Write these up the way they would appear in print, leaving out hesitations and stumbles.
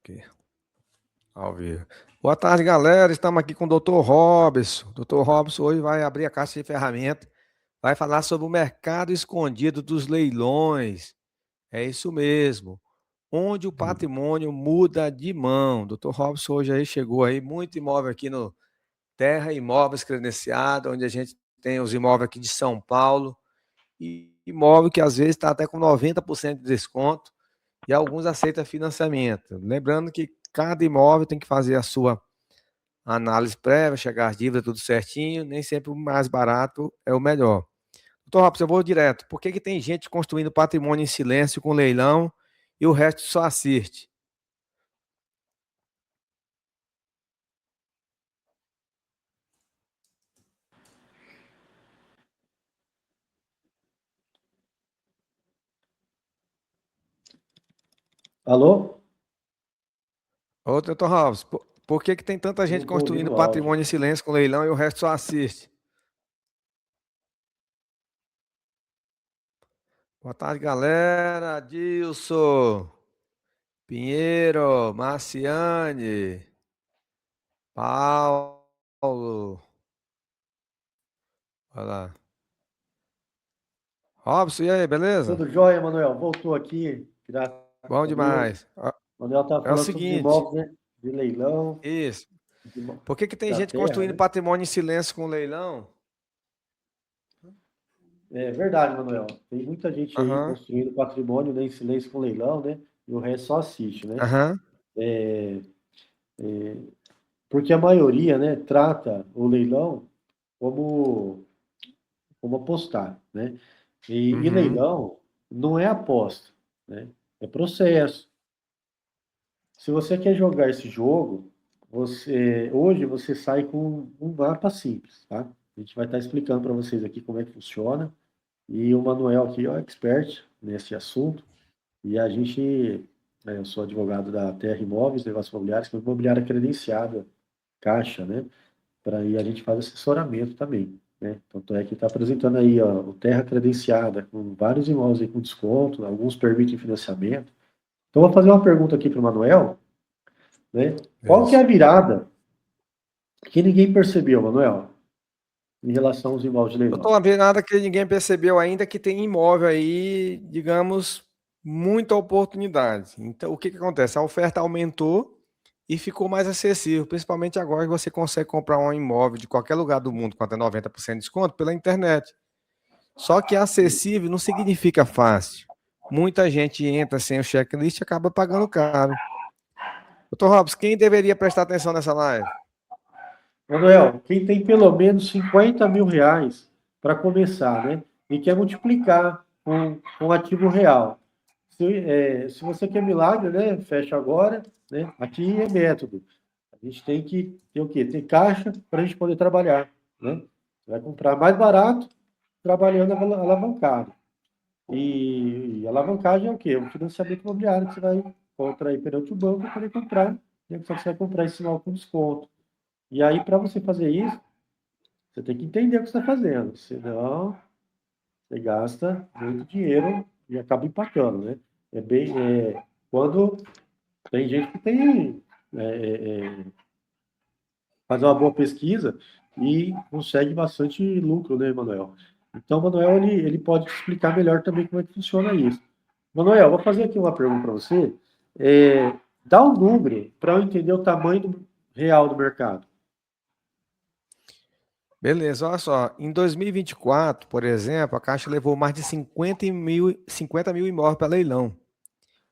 Aqui, ao vivo. Boa tarde, galera. Estamos aqui com o Dr. Robson. Dr. Robson hoje vai abrir a caixa de ferramentas, vai falar sobre o mercado escondido dos leilões. É isso mesmo. Onde o patrimônio muda de mão. Dr. Robson hoje aí chegou aí, muito imóvel aqui no Terra Imóveis Credenciado, onde a gente tem os imóveis aqui de São Paulo, e imóvel que às vezes está até com 90% de desconto, e alguns aceitam financiamento. Lembrando que cada imóvel tem que fazer a sua análise prévia, chegar as dívidas tudo certinho, nem sempre o mais barato é o melhor. Doutor Robson, eu vou direto. Por que tem gente construindo patrimônio em silêncio com leilão e o resto só assiste? Alô? Ô, doutor Robson, por que tem tanta Não gente estou ouvindo construindo o áudio. patrimônio em silêncio com leilão e o resto só assiste? Boa tarde, galera. Dilson, Pinheiro, Marciane, Paulo. Olha lá. Robson, e aí, beleza? Tudo jóia, Manuel? Voltou aqui, graças Bom a Deus. demais. Manuel estava É o falando sobre os seguinte, imóveis, né? De leilão, isso. Por que tem da gente terra, construindo né? patrimônio em silêncio com leilão? É verdade, Manuel. Tem muita gente aí Aham, construindo patrimônio, né, em silêncio com leilão, né? E o resto só assiste, né? aham, Porque a maioria, né, trata o leilão como, como apostar, né? E uhum. leilão não é aposta, né? É processo. Se você quer jogar esse jogo, hoje você sai com um mapa simples, tá? A gente vai estar explicando para vocês aqui como é que funciona. E o Manuel aqui é o expert nesse assunto. E a gente, eu sou advogado da Terra Imóveis, Negócios Imobiliários, que é uma imobiliária credenciada, Caixa, né? Para aí a gente faz assessoramento também, né? Tanto é que está apresentando aí, ó, o Terra credenciada, com vários imóveis aí com desconto, alguns permitem financiamento. Então, eu vou fazer uma pergunta aqui para o Manuel, né? Qual que é Isso. a virada que ninguém percebeu, Manuel, em relação aos imóveis de Eu estou leilão? a ver nada que ninguém percebeu ainda que tem imóvel aí, digamos, muita oportunidade. Então, o que acontece? A oferta aumentou e ficou mais acessível, principalmente agora que você consegue comprar um imóvel de qualquer lugar do mundo com até 90% de desconto pela internet. Só que acessível não significa fácil. Muita gente entra sem o checklist e acaba pagando caro. Doutor Robson, quem deveria prestar atenção nessa live? Manuel, quem tem pelo menos 50 mil reais para começar, né? E quer multiplicar com ativo real. Se você quer milagre, né? Fecha agora, né? Aqui é método. A gente tem que ter o quê? Ter caixa para a gente poder trabalhar, né? Você vai comprar mais barato, trabalhando alavancado. E alavancagem é o quê? O financiamento imobiliário que você vai contrair perante o banco para poder comprar, né? Só que você vai comprar esse imóvel com desconto. E aí, para você fazer isso, você tem que entender o que você está fazendo, senão você gasta muito dinheiro e acaba empatando, né? Quando tem gente que tem faz uma boa pesquisa e consegue bastante lucro, né, Manuel? Então, o Manuel ele pode te explicar melhor também como é que funciona isso. Manuel, vou fazer aqui uma pergunta para você. Dá um número para eu entender o tamanho real do mercado. Beleza, olha só. Em 2024, por exemplo, a Caixa levou mais de 50 mil imóveis para leilão.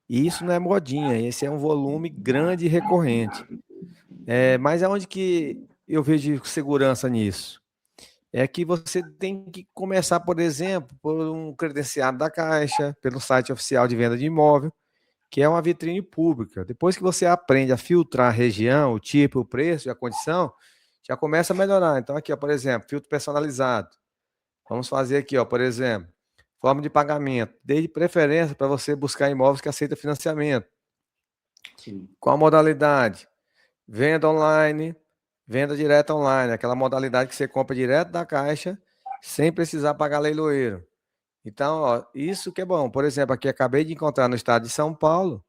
E isso não é modinha, esse é um volume grande e recorrente. Mas aonde que eu vejo segurança nisso? É que você tem que começar, por exemplo, por um credenciado da Caixa, pelo site oficial de venda de imóvel, que é uma vitrine pública. Depois que você aprende a filtrar a região, o tipo, o preço e a condição, já começa a melhorar. Então, aqui, ó, por exemplo, filtro personalizado. Vamos fazer aqui, ó, por exemplo, forma de pagamento. Dê de preferência para você buscar imóveis que aceitam financiamento. Sim. Qual a modalidade? Venda online, venda direta online, aquela modalidade que você compra direto da Caixa, sem precisar pagar leiloeiro. Então, ó, isso que é bom. Por exemplo, aqui acabei de encontrar no estado de São Paulo,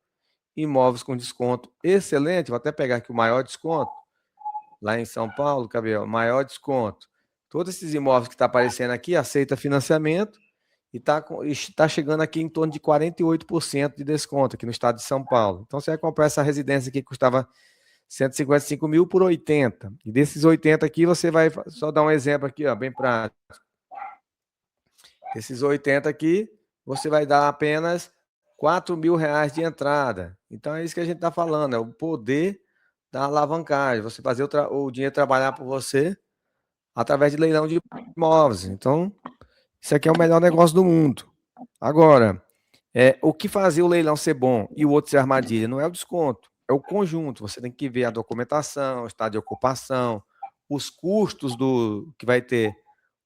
imóveis com desconto excelente. Vou até pegar aqui o maior desconto, lá em São Paulo, Gabriel, maior desconto. Todos esses imóveis que está aparecendo aqui aceita financiamento e está chegando aqui em torno de 48% de desconto aqui no estado de São Paulo. Então você vai comprar essa residência aqui que custava 155 mil por 80. E desses 80 aqui, você vai só dar um exemplo aqui, ó, bem prático. Esses 80 aqui, você vai dar apenas 4 mil reais de entrada. Então é isso que a gente está falando, é o poder da alavancagem, você fazer o dinheiro trabalhar por você através de leilão de imóveis. Então, isso aqui é o melhor negócio do mundo. Agora, o que fazia o leilão ser bom e o outro ser armadilha? Não é o desconto, é o conjunto. Você tem que ver a documentação, o estado de ocupação, os custos do que vai ter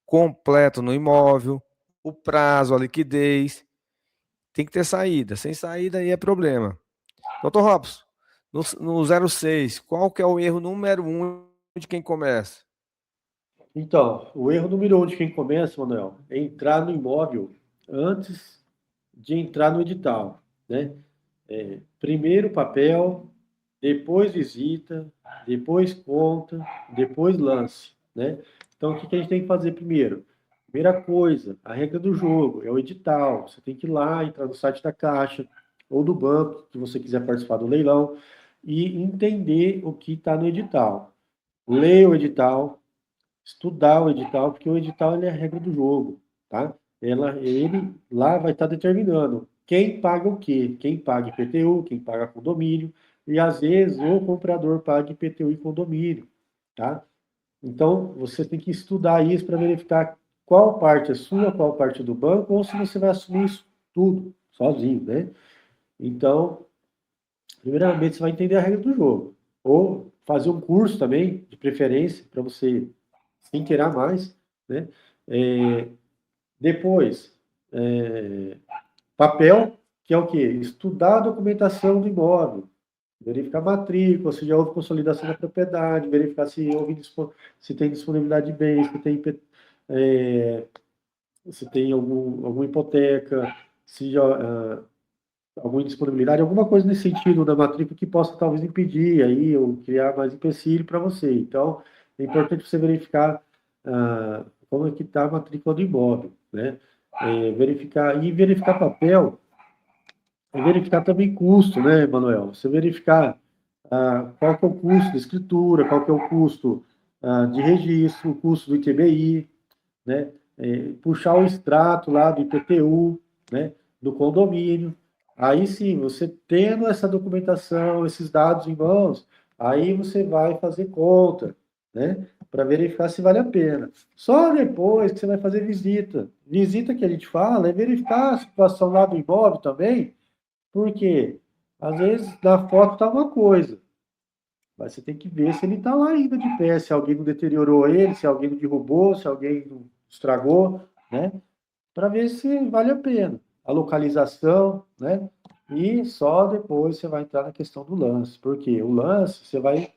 completo no imóvel, o prazo, a liquidez. Tem que ter saída. Sem saída aí é problema. Doutor Robson, no 06, qual que é o erro número 1 de quem começa? Então, o erro número 1 de quem começa, Manuel, é entrar no imóvel antes de entrar no edital, né? Primeiro papel, depois visita, depois conta, depois lance, né? Então, o que a gente tem que fazer primeiro? Primeira coisa, a regra do jogo é o edital. Você tem que ir lá, entrar no site da Caixa ou do banco, que você quiser participar do leilão, e entender o que está no edital. Leia o edital, estudar o edital, porque o edital ele é a regra do jogo, tá? Ele lá vai estar determinando quem paga o quê, quem paga IPTU, quem paga condomínio, e às vezes o comprador paga IPTU e condomínio, tá? Então, você tem que estudar isso para verificar qual parte é sua, qual parte é do banco, ou se você vai assumir isso tudo sozinho, né? Então, primeiramente, você vai entender a regra do jogo. Ou fazer um curso também, de preferência, para você se inteirar mais, né? É, depois, papel, que é o quê? Estudar a documentação do imóvel, verificar a matrícula, se já houve consolidação da propriedade, verificar se tem disponibilidade de bens, é, se tem alguma hipoteca, se já, alguma indisponibilidade, alguma coisa nesse sentido da matrícula que possa talvez impedir aí ou criar mais empecilho para você. Então, é importante você verificar como é que está a matrícula do imóvel, né? Verificar papel, verificar também custo, né, Manuel? Você verificar qual que é o custo da escritura, qual que é o custo de registro, o custo do ITBI, né? Puxar o extrato lá do IPTU, né? Do condomínio. Aí sim, você tendo essa documentação, esses dados em mãos, aí você vai fazer conta, né? Para verificar se vale a pena. Só depois que você vai fazer visita. Visita que a gente fala é verificar a situação lá do imóvel também, porque às vezes na foto está uma coisa, mas você tem que ver se ele está lá ainda de pé, se alguém não deteriorou ele, se alguém não derrubou, se alguém não estragou, né? Para ver se vale a pena. A localização, né? E só depois você vai entrar na questão do lance, porque o lance você vai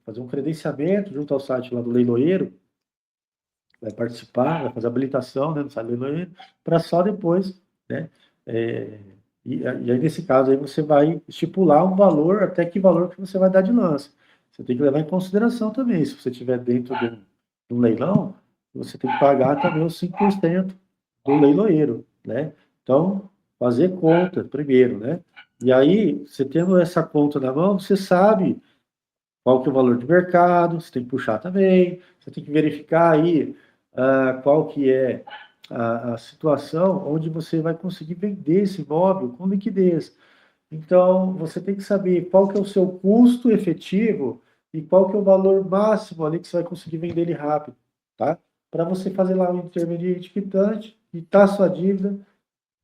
fazer um credenciamento junto ao site lá do leiloeiro, vai participar, vai fazer habilitação, né, no site do leiloeiro, para só depois, né? É, e aí, nesse caso, aí você vai estipular um valor, até que valor que você vai dar de lance. Você tem que levar em consideração também, se você estiver dentro de um leilão, você tem que pagar também os 5% do leiloeiro, né? Então, fazer conta primeiro, né? E aí, você tendo essa conta na mão, você sabe qual que é o valor de mercado, você tem que puxar também, você tem que verificar aí qual que é a situação onde você vai conseguir vender esse imóvel com liquidez. Então, você tem que saber qual que é o seu custo efetivo e qual que é o valor máximo ali que você vai conseguir vender ele rápido, tá? Para você fazer lá o intermediante quitante, quitar sua dívida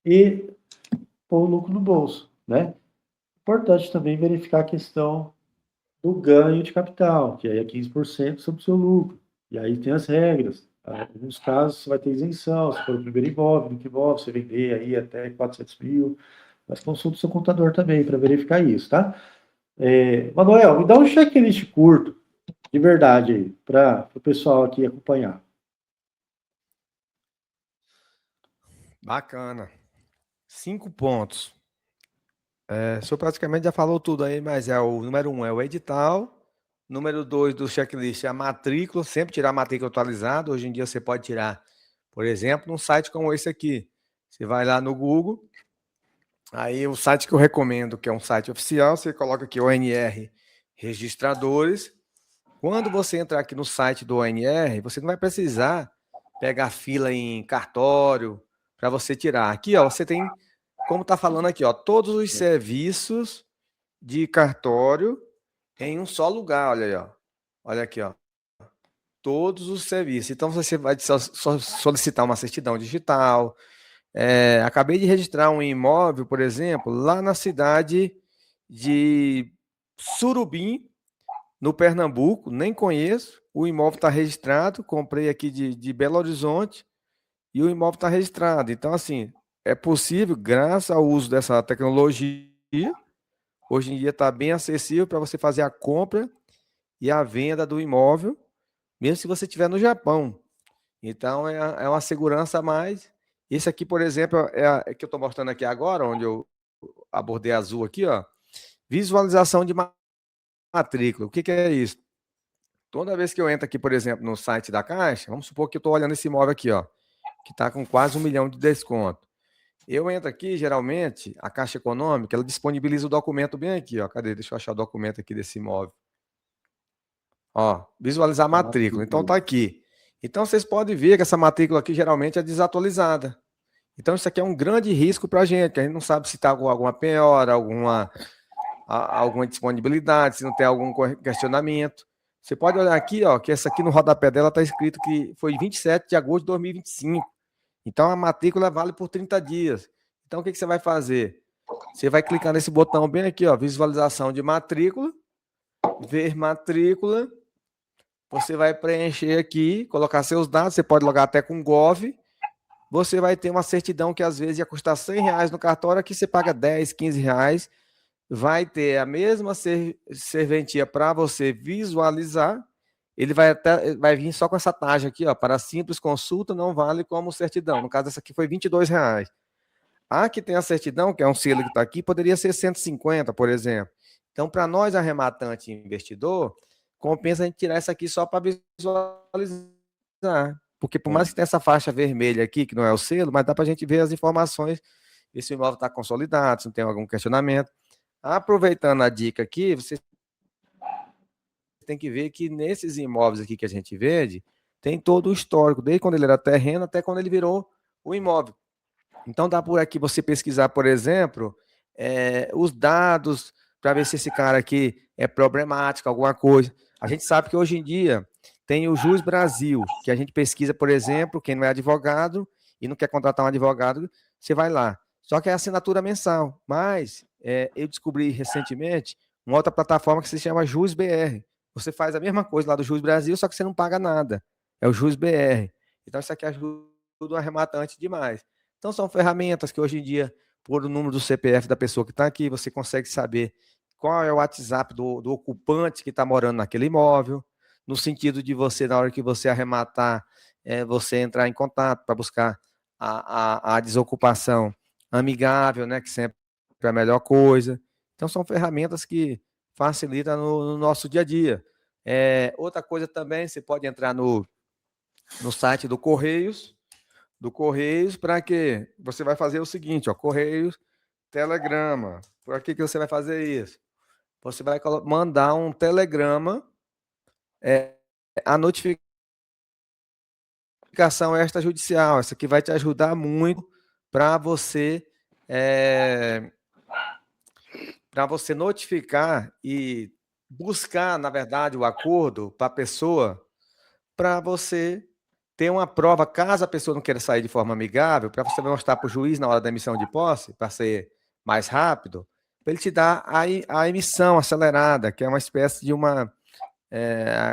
e pôr o lucro no bolso, né? Importante também verificar a questão do ganho de capital, que aí é 15% sobre o seu lucro. E aí tem as regras. Em alguns casos você vai ter isenção, se for o primeiro imóvel, no que imóvel, você vender aí até 400 mil. Mas consulte o seu contador também para verificar isso, tá? Manuel, me dá um checklist curto, de verdade aí, para o pessoal aqui acompanhar. Bacana. 5 pontos. O senhor praticamente já falou tudo aí, mas é o número um é o edital, número dois do checklist é a matrícula, sempre tirar a matrícula atualizada. Hoje em dia você pode tirar, por exemplo, num site como esse aqui. Você vai lá no Google, aí o site que eu recomendo, que é um site oficial, você coloca aqui ONR Registradores. Quando você entrar aqui no site do ONR, você não vai precisar pegar fila em cartório para você tirar. Aqui, ó, você tem, como está falando aqui, ó, todos os serviços de cartório em um só lugar, olha aí, ó. Olha aqui, ó. Todos os serviços. Então você vai só solicitar uma certidão digital. Acabei de registrar um imóvel, por exemplo, lá na cidade de Surubim, no Pernambuco, nem conheço. O imóvel está registrado, comprei aqui de Belo Horizonte e o imóvel está registrado. Então, assim, é possível, graças ao uso dessa tecnologia, hoje em dia está bem acessível para você fazer a compra e a venda do imóvel, mesmo se você estiver no Japão. Então, é uma segurança a mais. Esse aqui, por exemplo, é que eu estou mostrando aqui agora, onde eu abordei azul aqui, ó. Visualização de matrícula. O que é isso? Toda vez que eu entro aqui, por exemplo, no site da Caixa, vamos supor que eu estou olhando esse imóvel aqui, ó, que está com quase 1 milhão de desconto. Eu entro aqui, geralmente, a Caixa Econômica, ela disponibiliza o documento bem aqui, ó. Cadê? Deixa eu achar o documento aqui desse imóvel. Ó, visualizar a matrícula. Então tá aqui. Então vocês podem ver que essa matrícula aqui geralmente é desatualizada. Então isso aqui é um grande risco para a gente, que a gente não sabe se está com alguma penhora, alguma disponibilidade, se não tem algum questionamento. Você pode olhar aqui, ó, que essa aqui no rodapé dela está escrito que foi 27 de agosto de 2025. Então a matrícula vale por 30 dias. Então o que você vai fazer? Você vai clicar nesse botão bem aqui, ó, visualização de matrícula, ver matrícula. Você vai preencher aqui, colocar seus dados, você pode logar até com Gov. Você vai ter uma certidão que às vezes ia custar R$ 100 no cartório, aqui você paga R$ 10, R$ 15. Vai ter a mesma serventia para você visualizar. Ele vai vir só com essa taxa aqui, ó, para simples consulta não vale como certidão. No caso, essa aqui foi R$ 22. A que tem a certidão, que é um selo que está aqui, poderia ser 150, por exemplo. Então, para nós, arrematante e investidor, compensa a gente tirar essa aqui só para visualizar. Porque por mais que tenha essa faixa vermelha aqui, que não é o selo, mas dá para a gente ver as informações, ver se o imóvel está consolidado, se não tem algum questionamento. Aproveitando a dica aqui, você tem que ver que nesses imóveis aqui que a gente vende, tem todo o histórico, desde quando ele era terreno até quando ele virou o imóvel. Então dá por aqui você pesquisar, por exemplo, os dados para ver se esse cara aqui é problemático, alguma coisa. A gente sabe que hoje em dia tem o Jus Brasil, que a gente pesquisa, por exemplo, quem não é advogado e não quer contratar um advogado, você vai lá. Só que é assinatura mensal. Mas eu descobri recentemente uma outra plataforma que se chama Jus BR. Você faz a mesma coisa lá do Jus Brasil, só que você não paga nada. É o Jus BR. Então isso aqui ajuda o arrematante demais. Então, são ferramentas que hoje em dia, por o número do CPF da pessoa que está aqui, você consegue saber qual é o WhatsApp do ocupante que está morando naquele imóvel, no sentido de você, na hora que você arrematar, você entrar em contato para buscar a desocupação amigável, né, que sempre é a melhor coisa. Então, são ferramentas que facilitam no nosso dia a dia. Outra coisa também, você pode entrar no site do Correios, para quê? Você vai fazer o seguinte, ó, Correios, Telegrama. Por que você vai fazer isso? Você vai mandar um telegrama, a notificação extrajudicial. Essa aqui vai te ajudar muito para você notificar e buscar, na verdade, o acordo para a pessoa, para você ter uma prova, caso a pessoa não queira sair de forma amigável, para você mostrar para o juiz na hora da emissão de posse, para ser mais rápido, para ele te dar a emissão acelerada, que é uma espécie de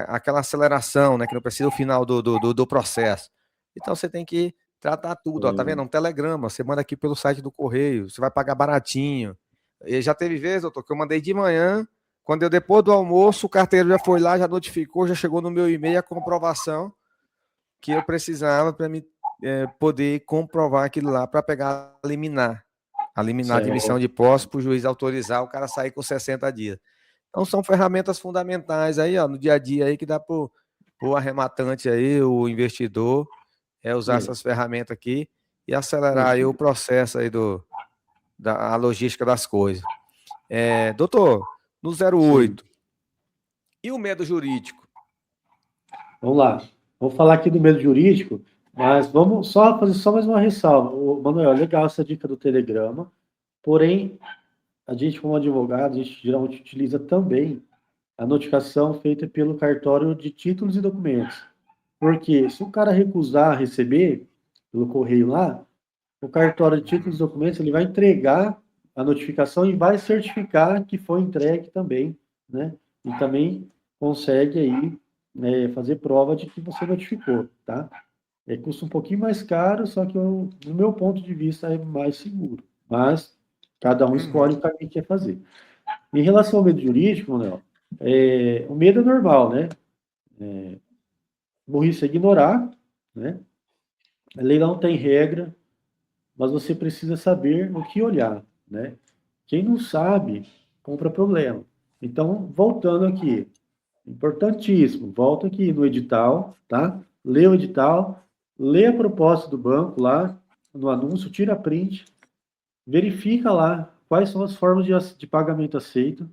aquela aceleração, né, que não precisa do final do processo. Então você tem que tratar tudo, ó, tá vendo? Um telegrama, você manda aqui pelo site do Correio, você vai pagar baratinho. E já teve vez, doutor, que eu mandei de manhã, quando eu depois do almoço, o carteiro já foi lá, já notificou, já chegou no meu e-mail a comprovação que eu precisava para me poder comprovar aquilo lá para pegar a liminar. a liminar de Certo. emissão de posse para o juiz autorizar o cara sair com 60 dias. Então são ferramentas fundamentais aí, ó, no dia a dia aí que dá para o arrematante aí, o investidor, usar É, essas ferramentas aqui e acelerar aí isso, o processo aí da logística das coisas. Doutor, no sim. 08, e o medo jurídico? Vamos lá. Vou falar aqui do medo jurídico, mas vamos só fazer só mais uma ressalva. Ô, Manuel, legal essa dica do Telegrama, porém, a gente, como advogado, a gente geralmente utiliza também a notificação feita pelo cartório de títulos e documentos. Porque se o cara recusar receber pelo correio lá, o cartório de títulos e documentos ele vai entregar a notificação e vai certificar que foi entregue também, né? E também consegue aí fazer prova de que você notificou, tá? Custa um pouquinho mais caro, só que do meu ponto de vista é mais seguro. Mas cada um escolhe Uhum. o caminho que quer fazer. Em relação ao medo jurídico, Manuel, o medo é normal, né? Burrice é ignorar, né? A lei não tem regra, mas você precisa saber o que olhar, né? Quem não sabe, compra problema. Então, voltando aqui, importantíssimo, volta aqui no edital, tá? Lê o edital, lê a proposta do banco lá, no anúncio, tira print, verifica lá quais são as formas de pagamento aceito,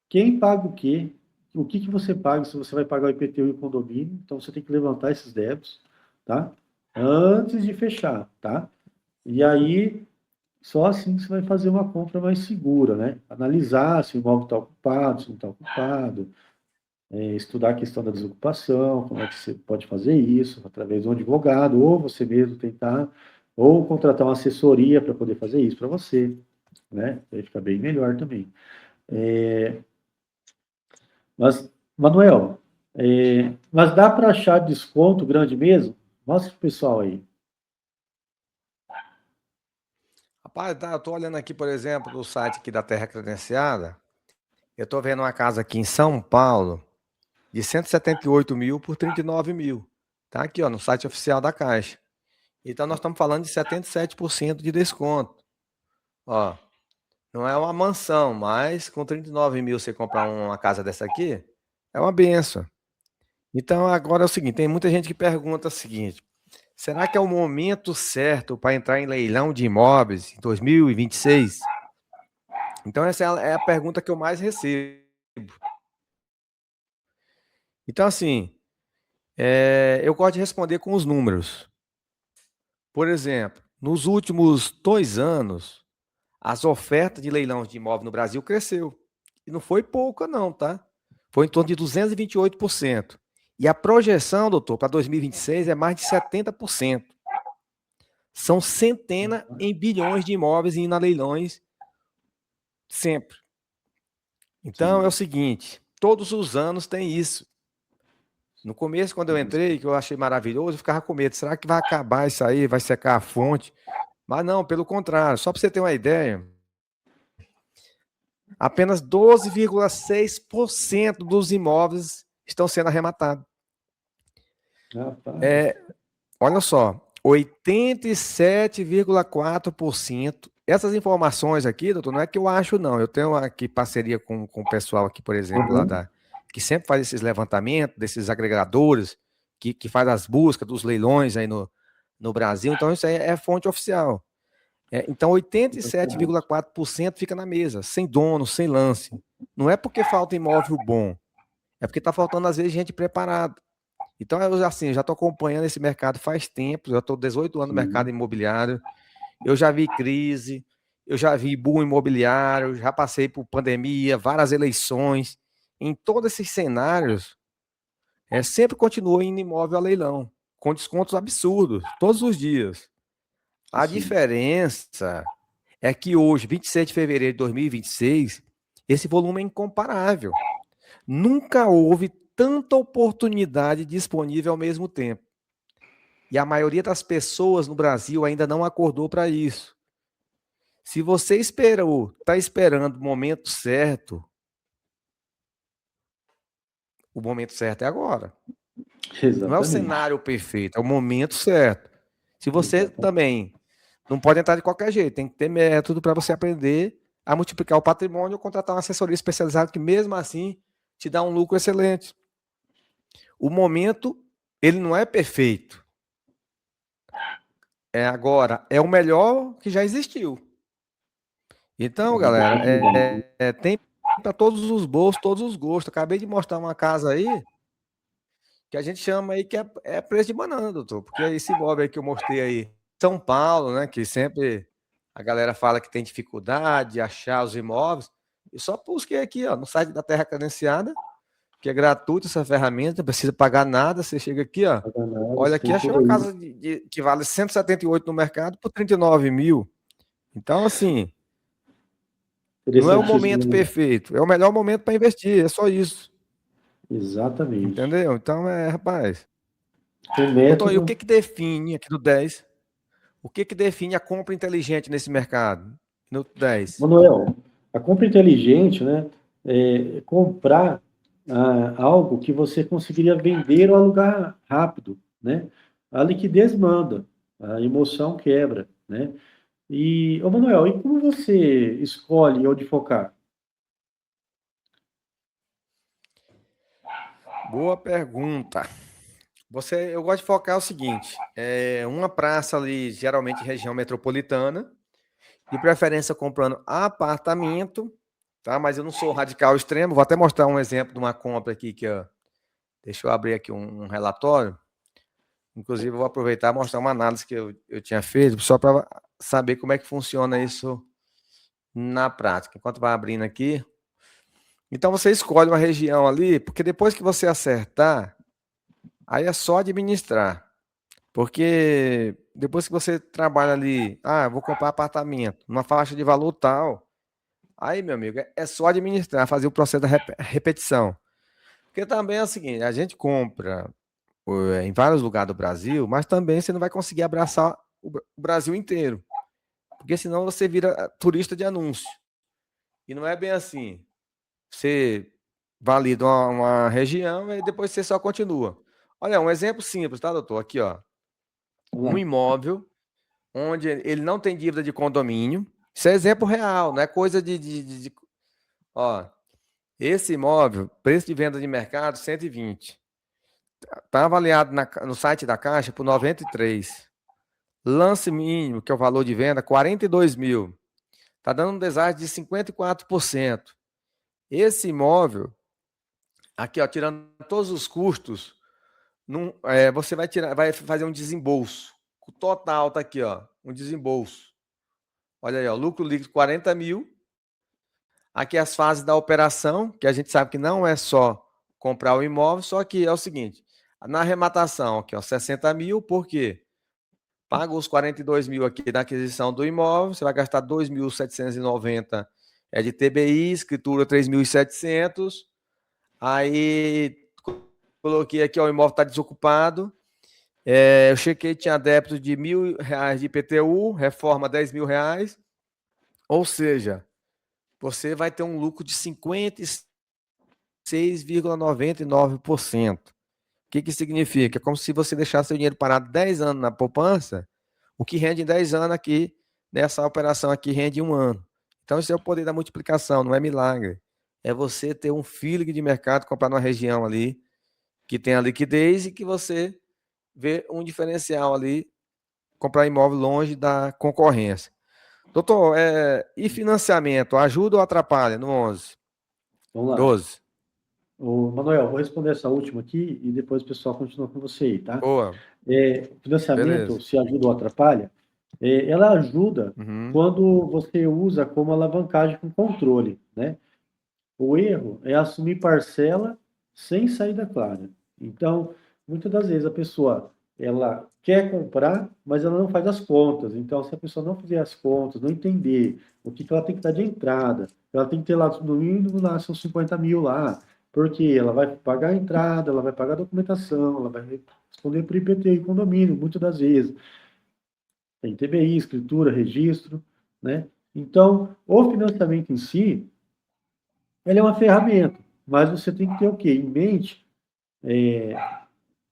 quem paga o que que você paga, se você vai pagar o IPTU e o condomínio, então você tem que levantar esses débitos, tá? Antes de fechar, tá? E aí, só assim você vai fazer uma compra mais segura, né? Analisar se o imóvel está ocupado, se não está ocupado, estudar a questão da desocupação, como é que você pode fazer isso, através de um advogado, ou você mesmo tentar, ou contratar uma assessoria para poder fazer isso para você, né? Aí fica bem melhor também. Mas, Manuel, mas dá para achar desconto grande mesmo? Mostra pro pessoal aí. Rapaz, tá, eu tô olhando aqui, por exemplo, no site aqui da Terra Credenciada, eu tô vendo uma casa aqui em São Paulo, de 178 mil por 39 mil. Tá aqui, ó, no site oficial da Caixa. Então nós estamos falando de 77% de desconto. Ó, não é uma mansão, mas com 39 mil você comprar uma casa dessa aqui, é uma benção. Então agora é o seguinte, tem muita gente que pergunta o seguinte, será que é o momento certo para entrar em leilão de imóveis em 2026? Então essa é a pergunta que eu mais recebo. Então assim, eu gosto de responder com os números. Por exemplo, nos últimos 2 anos, as ofertas de leilão de imóvel no Brasil cresceu. E não foi pouca não, tá? Foi em torno de 228%. E a projeção, doutor, para 2026 é mais de 70%. São centenas em bilhões de imóveis indo a leilões sempre. Então é o Sim, seguinte, todos os anos tem isso. No começo, quando eu entrei, que eu achei maravilhoso, eu ficava com medo. Será que vai acabar isso aí? Vai secar a fonte? Mas não, pelo contrário. Só para você ter uma ideia, apenas 12,6% dos imóveis estão sendo arrematados. rapaz. Olha só, 87,4%. Essas informações aqui, doutor, não é que eu acho, não. Eu tenho aqui parceria com o pessoal aqui, por exemplo, lá Uhum. que sempre faz esses levantamentos, desses agregadores, que faz as buscas dos leilões aí no Brasil. Então, isso aí é fonte oficial. Então, 87,4% fica na mesa, sem dono, sem lance. Não é porque falta imóvel bom, é porque está faltando, às vezes, gente preparada. Então, eu já estou acompanhando esse mercado faz tempo, já estou 18 anos no mercado Sim, imobiliário, eu já vi crise, eu já vi boom imobiliário, já passei por pandemia, várias eleições. Em todos esses cenários, sempre continuou indo imóvel a leilão, com descontos absurdos, todos os dias. A sim. diferença é que hoje, 26 de fevereiro de 2026, esse volume é incomparável. Nunca houve tanta oportunidade disponível ao mesmo tempo. E a maioria das pessoas no Brasil ainda não acordou para isso. Se você está esperando o momento certo, o momento certo é agora. Não é o Exatamente. cenário perfeito, é o momento certo. Se você Exatamente. também não pode entrar de qualquer jeito, tem que ter método para você aprender a multiplicar o patrimônio ou contratar uma assessoria especializada que mesmo assim te dá um lucro excelente. O momento, ele não é perfeito. Agora, é o melhor que já existiu. Então, galera, tem para todos os bolsos, todos os gostos. Acabei de mostrar uma casa aí que a gente chama aí que é preço de banana, doutor, porque esse imóvel aí que eu mostrei aí, São Paulo, né, que sempre a galera fala que tem dificuldade de achar os imóveis, eu só busquei aqui, ó, no site da Terra Credenciada, que é gratuito essa ferramenta, não precisa pagar nada, você chega aqui, ó, olha aqui, Tem achei tudo uma aí. casa que vale 178 no mercado por 39 mil. Então, assim, não é o momento Interessantíssimo. perfeito, é o melhor momento para investir, é só isso, Exatamente. entendeu? Então, rapaz. O Doutor, e o método, que que define aqui no 10? O que que define a compra inteligente nesse mercado? No 10. Manuel, a compra inteligente, né, é comprar algo que você conseguiria vender ou alugar rápido, né? A liquidez manda, a emoção quebra, né? E, ô Manuel, e como você escolhe onde focar? Boa pergunta. Eu gosto de focar o seguinte: uma praça ali, geralmente região metropolitana, de preferência comprando apartamento, tá? Mas eu não sou radical extremo. Vou até mostrar um exemplo de uma compra aqui deixa eu abrir aqui um relatório. Inclusive, eu vou aproveitar e mostrar uma análise que eu tinha feito, só para saber como é que funciona isso na prática. Enquanto vai abrindo aqui. Então, você escolhe uma região ali, porque depois que você acertar, aí é só administrar. Porque depois que você trabalha ali, vou comprar apartamento, numa faixa de valor tal, aí, meu amigo, é só administrar, fazer o processo da repetição. Porque também é o seguinte, a gente compra em vários lugares do Brasil, mas também você não vai conseguir abraçar o Brasil inteiro, porque senão você vira turista de anúncio. E não é bem assim. Você valida uma região e depois você só continua. Olha, um exemplo simples, tá, doutor? Aqui, ó. Vamos Um lá. imóvel onde ele não tem dívida de condomínio. Isso é exemplo real, não é coisa Ó, esse imóvel, preço de venda de mercado, 120. Está avaliado no site da Caixa por 93. Lance mínimo, que é o valor de venda, 42 mil. Está dando um deságio de 54%. Esse imóvel, aqui, ó, tirando todos os custos, você vai fazer um desembolso. O total tá aqui, ó, um desembolso. Olha aí, ó, lucro líquido 40 mil. Aqui as fases da operação, que a gente sabe que não é só comprar o imóvel, só que é o seguinte, na arrematação, aqui, ó, 60 mil, por quê? Paga os 42 mil aqui da aquisição do imóvel, você vai gastar 2.790 de TBI, escritura 3.700, aí coloquei aqui, ó, o imóvel está desocupado, eu chequei, tinha débito de R$ 1.000 de IPTU, reforma R$ 10.000, ou seja, você vai ter um lucro de 56,99%. O que significa? É como se você deixasse seu dinheiro parado 10 anos na poupança, o que rende em 10 anos aqui, nessa operação aqui, rende em um ano. Então, isso é o poder da multiplicação, não é milagre. É você ter um feeling de mercado, comprar numa região ali que tem a liquidez e que você vê um diferencial ali, comprar imóvel longe da concorrência. Doutor, e financiamento, ajuda ou atrapalha no 11? Vamos lá. 12. Ô, Manuel, vou responder essa última aqui e depois o pessoal continua com você aí, tá? Boa, Financiamento, beleza. se ajuda ou atrapalha, ela ajuda Uhum. quando você usa como alavancagem com controle, né? O erro é assumir parcela sem saída clara. Então, muitas das vezes a pessoa ela quer comprar, mas ela não faz as contas. Então, se a pessoa não fizer as contas, não entender o que ela tem que dar de entrada, ela tem que ter lá no mínimo lá seus 50 mil lá, porque ela vai pagar a entrada, ela vai pagar a documentação, ela vai responder por IPT e condomínio, muitas das vezes. Tem TBI, escritura, registro, né? Então, o financiamento em si, ele é uma ferramenta, mas você tem que ter o quê? Em mente,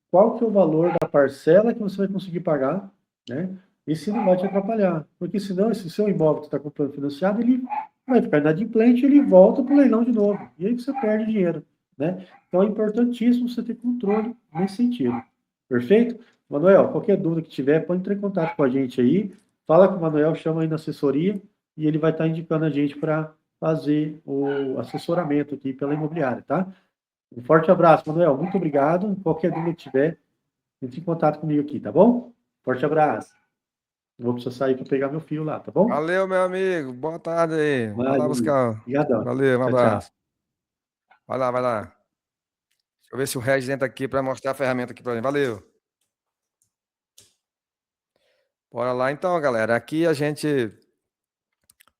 qual que é o valor da parcela que você vai conseguir pagar, né? esse não vai te atrapalhar, porque senão esse seu imóvel que você está comprando financiado, ele vai ficar inadimplente, ele volta para o leilão de novo, e aí você perde dinheiro, né? Então é importantíssimo você ter controle nesse sentido. Perfeito? Manuel, qualquer dúvida que tiver, pode entrar em contato com a gente aí, fala com o Manuel, chama aí na assessoria, e ele vai estar indicando a gente para fazer o assessoramento aqui pela imobiliária, tá? Um forte abraço, Manuel. Muito obrigado. Qualquer dúvida que tiver, entre em contato comigo aqui, tá bom? Forte abraço. Vou precisar sair para pegar meu filho lá, tá bom? Valeu, meu amigo. Boa tarde aí. Vai lá Valeu. buscar. Obrigadão. Valeu, um Tchau, tchau. abraço. Vai lá, vai lá. Deixa eu ver se o Regis entra aqui para mostrar a ferramenta aqui para mim. Valeu. Bora lá então, galera. Aqui a gente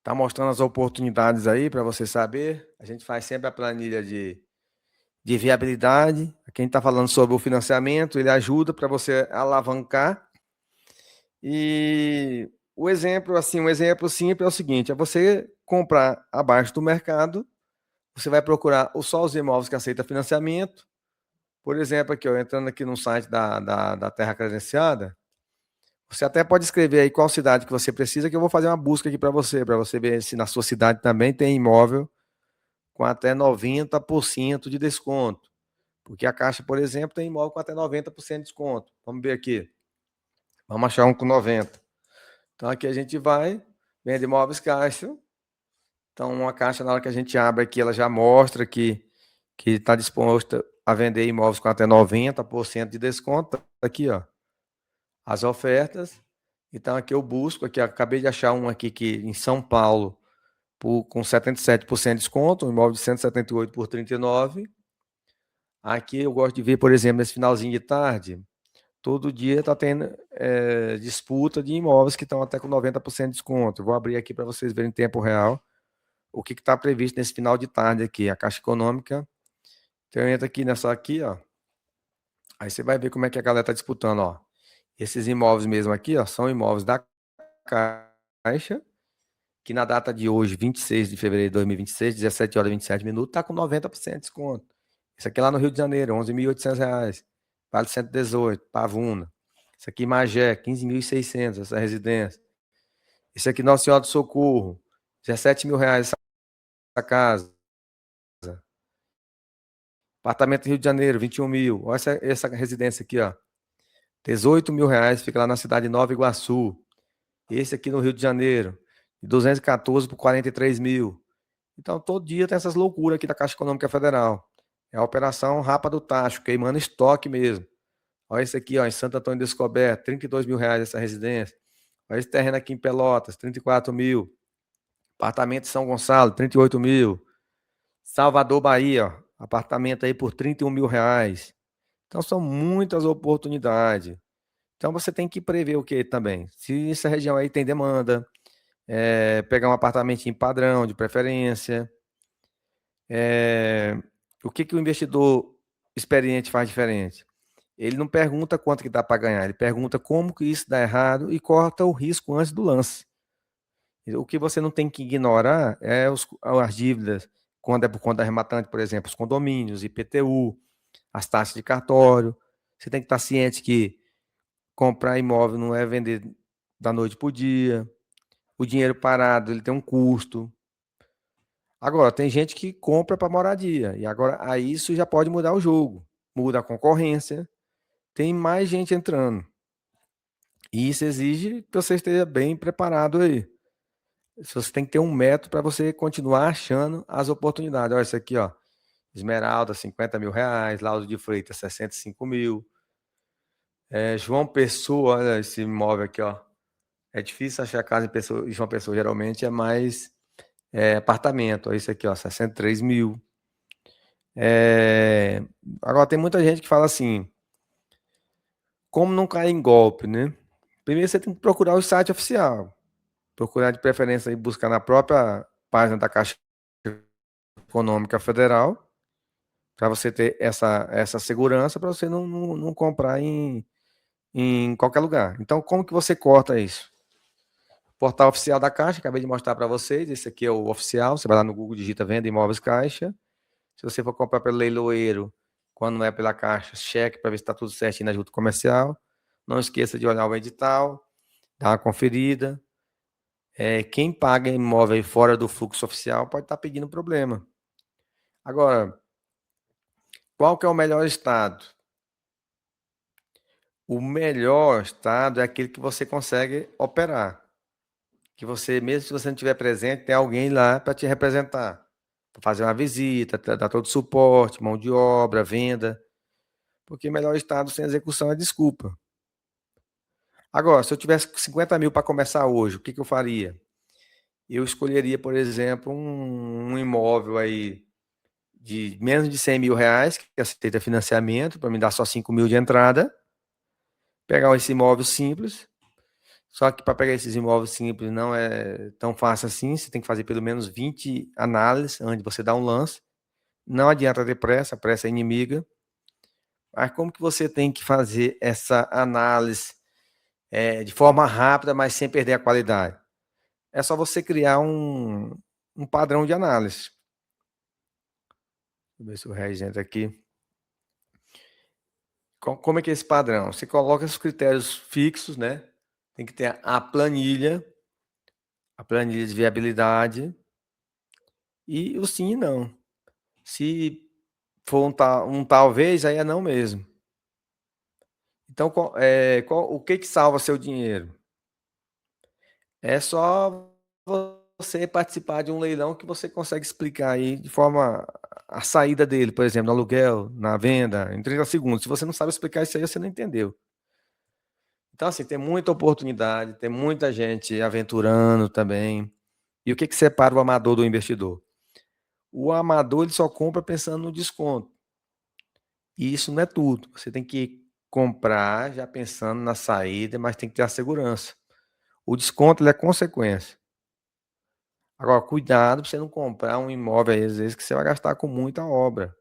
tá mostrando as oportunidades aí para você saber. A gente faz sempre a planilha de viabilidade. Aqui a gente está falando sobre o financiamento, ele ajuda para você alavancar. E o exemplo, assim, um exemplo simples é o seguinte: é você comprar abaixo do mercado, você vai procurar só os imóveis que aceitam financiamento. Por exemplo, aqui, ó, entrando aqui no site da Terra Credenciada, você até pode escrever aí qual cidade que você precisa, que eu vou fazer uma busca aqui para você ver se na sua cidade também tem imóvel com até 90% de desconto. Porque a Caixa, por exemplo, tem imóvel com até 90% de desconto. Vamos ver aqui. Vamos achar um com 90%. Então aqui a gente vai, vende imóveis Caixa. Então uma Caixa, na hora que a gente abre aqui, ela já mostra que está disposta a vender imóveis com até 90% de desconto. Aqui, ó, as ofertas. Então aqui eu busco, aqui acabei de achar um aqui que em São Paulo, com 77% de desconto, um imóvel de 178 por 39. Aqui eu gosto de ver, por exemplo, nesse finalzinho de tarde, todo dia está tendo disputa de imóveis que estão até com 90% de desconto. Eu vou abrir aqui para vocês verem em tempo real o que está previsto nesse final de tarde aqui. A Caixa Econômica, então eu entro aqui nessa aqui, ó. Aí você vai ver como é que a galera está disputando, ó. Esses imóveis mesmo aqui, ó, são imóveis da Caixa, que na data de hoje, 26 de fevereiro de 2026, 17 horas e 27 minutos, está com 90% de desconto. Isso aqui é lá no Rio de Janeiro, R$ 11.800. Vale 118, Pavuna. Isso aqui Magé, 15.600, essa residência. Isso aqui Nossa Senhora do Socorro, R$ 17.000 essa casa. Apartamento Rio de Janeiro, 21 mil. Olha essa residência aqui, ó. R$ 18.000, fica lá na cidade de Nova Iguaçu. Esse aqui no Rio de Janeiro, de 214 por 43 mil. Então, todo dia tem essas loucuras aqui da Caixa Econômica Federal. É a operação Rapa do Tacho, queimando estoque mesmo. Olha esse aqui, ó, em Santo Antônio Descoberto, R$ 32.000 essa residência. Olha esse terreno aqui em Pelotas, 34 mil. Apartamento em São Gonçalo, 38 mil. Salvador, Bahia, ó, apartamento aí por R$ 31.000. Então, são muitas oportunidades. Então, você tem que prever o que também? Se essa região aí tem demanda, pegar um apartamentinho padrão, de preferência. O que o investidor experiente faz diferente? Ele não pergunta quanto que dá para ganhar, ele pergunta como que isso dá errado e corta o risco antes do lance. O que você não tem que ignorar é as dívidas, quando é por conta da arrematante, por exemplo, os condomínios, IPTU, as taxas de cartório. Você tem que estar ciente que comprar imóvel não é vender da noite para o dia. O dinheiro parado, ele tem um custo. Agora, tem gente que compra para moradia, e agora aí isso já pode mudar o jogo. Muda a concorrência, tem mais gente entrando. E isso exige que você esteja bem preparado aí. Você tem que ter um método para você continuar achando as oportunidades. Olha isso aqui, ó. Esmeralda, R$ 50.000. Laudo de Freitas, 65 mil. João Pessoa, olha esse imóvel aqui, ó. É difícil achar casa em João Pessoa, geralmente é mais apartamento. Olha isso aqui, ó, 63 mil. Agora, tem muita gente que fala assim, como não cair em golpe, né? Primeiro você tem que procurar o site oficial. Procurar de preferência e buscar na própria página da Caixa Econômica Federal, para você ter essa segurança, para você não comprar em qualquer lugar. Então, como que você corta isso? Portal oficial da Caixa, acabei de mostrar para vocês, esse aqui é o oficial, você vai lá no Google, digita Venda Imóveis Caixa. Se você for comprar pelo leiloeiro, quando não é pela Caixa, cheque para ver se está tudo certinho na junta comercial. Não esqueça de olhar o edital. dá uma conferida. Quem paga imóvel fora do fluxo oficial pode estar pedindo problema. Agora, qual que é o melhor estado? O melhor estado é aquele que você consegue operar. Que você, mesmo se você não estiver presente, tem alguém lá para te representar. Para fazer uma visita, dar todo o suporte, mão de obra, venda. Porque melhor estado sem execução é desculpa. Agora, se eu tivesse 50 mil para começar hoje, o que eu faria? Eu escolheria, por exemplo, um imóvel aí de menos de 100 mil reais, que aceita financiamento, para me dar só 5 mil de entrada, pegar esse imóvel simples, só que para pegar esses imóveis simples não é tão fácil assim, você tem que fazer pelo menos 20 análises antes de você dar um lance, não adianta ter pressa, a pressa é inimiga, mas como que você tem que fazer essa análise de forma rápida, mas sem perder a qualidade? É só você criar um padrão de análise. Deixa eu ver se o Regis entra aqui. Como é que é esse padrão? Você coloca os critérios fixos, né? Tem que ter a planilha de viabilidade e o sim e não. Se for um talvez, aí é não mesmo. Então, o que salva seu dinheiro? É só você participar de um leilão que você consegue explicar aí de forma a saída dele, por exemplo, no aluguel, na venda, em 30 segundos. Se você não sabe explicar isso aí, você não entendeu. Então, assim, tem muita oportunidade, tem muita gente aventurando também. E o que separa o amador do investidor? O amador ele só compra pensando no desconto. E isso não é tudo. Você tem que comprar já pensando na saída, mas tem que ter a segurança. O desconto ele é consequência. Agora, cuidado para você não comprar um imóvel aí, às vezes, que você vai gastar com muita obra.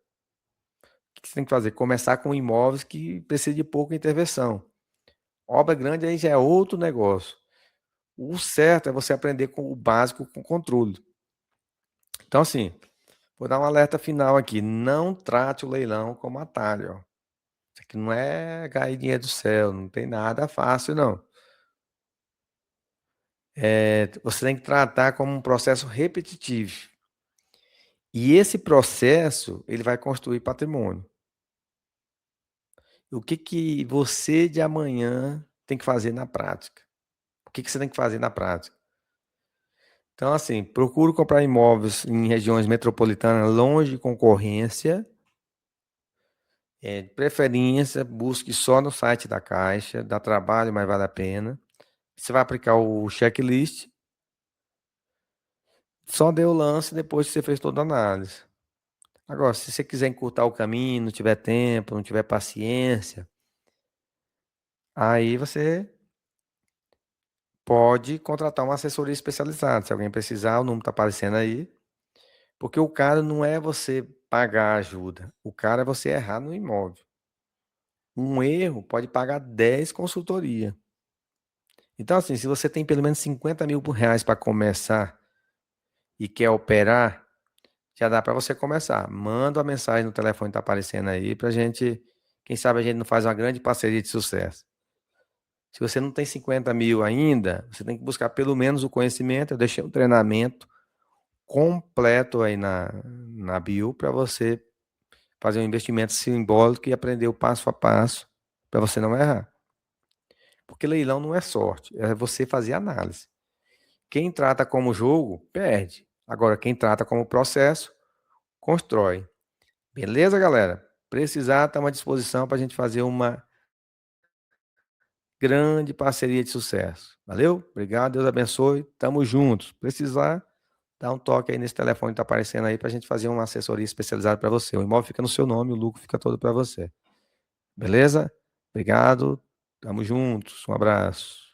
O que você tem que fazer? Começar com imóveis que precisam de pouca intervenção. Obra grande aí já é outro negócio. O certo é você aprender com o básico, com controle. Então, assim, vou dar um alerta final aqui. Não trate o leilão como atalho. Ó. Isso aqui não é cair dinheiro do céu, não tem nada fácil, não. Você tem que tratar como um processo repetitivo. E esse processo, ele vai construir patrimônio. O que você de amanhã tem que fazer na prática? O que você tem que fazer na prática? Então, assim, procure comprar imóveis em regiões metropolitanas longe de concorrência. De preferência, busque só no site da Caixa, dá trabalho, mas vale a pena. Você vai aplicar o checklist, só dê o lance depois que você fez toda a análise. Agora, se você quiser encurtar o caminho, não tiver tempo, não tiver paciência, aí você pode contratar uma assessoria especializada. Se alguém precisar, o número está aparecendo aí. Porque o cara não é você pagar ajuda, o cara é você errar no imóvel. Um erro pode pagar 10 consultoria. Então, assim, se você tem pelo menos 50 mil reais para começar e quer operar, já dá para você começar. Manda uma mensagem no telefone que está aparecendo aí para a gente, quem sabe a gente não faz uma grande parceria de sucesso. Se você não tem 50 mil ainda, você tem que buscar pelo menos o conhecimento. Eu deixei um treinamento completo aí na bio para você fazer um investimento simbólico e aprender o passo a passo para você não errar. Porque leilão não é sorte, é você fazer análise. Quem trata como jogo, perde. Agora, quem trata como processo, constrói. Beleza, galera? Precisar, estamos à disposição para a gente fazer uma grande parceria de sucesso. Valeu? Obrigado, Deus abençoe. Tamo juntos. Precisar, dá um toque aí nesse telefone que está aparecendo aí para a gente fazer uma assessoria especializada para você. O imóvel fica no seu nome, o lucro fica todo para você. Beleza? Obrigado. Tamo juntos. Um abraço.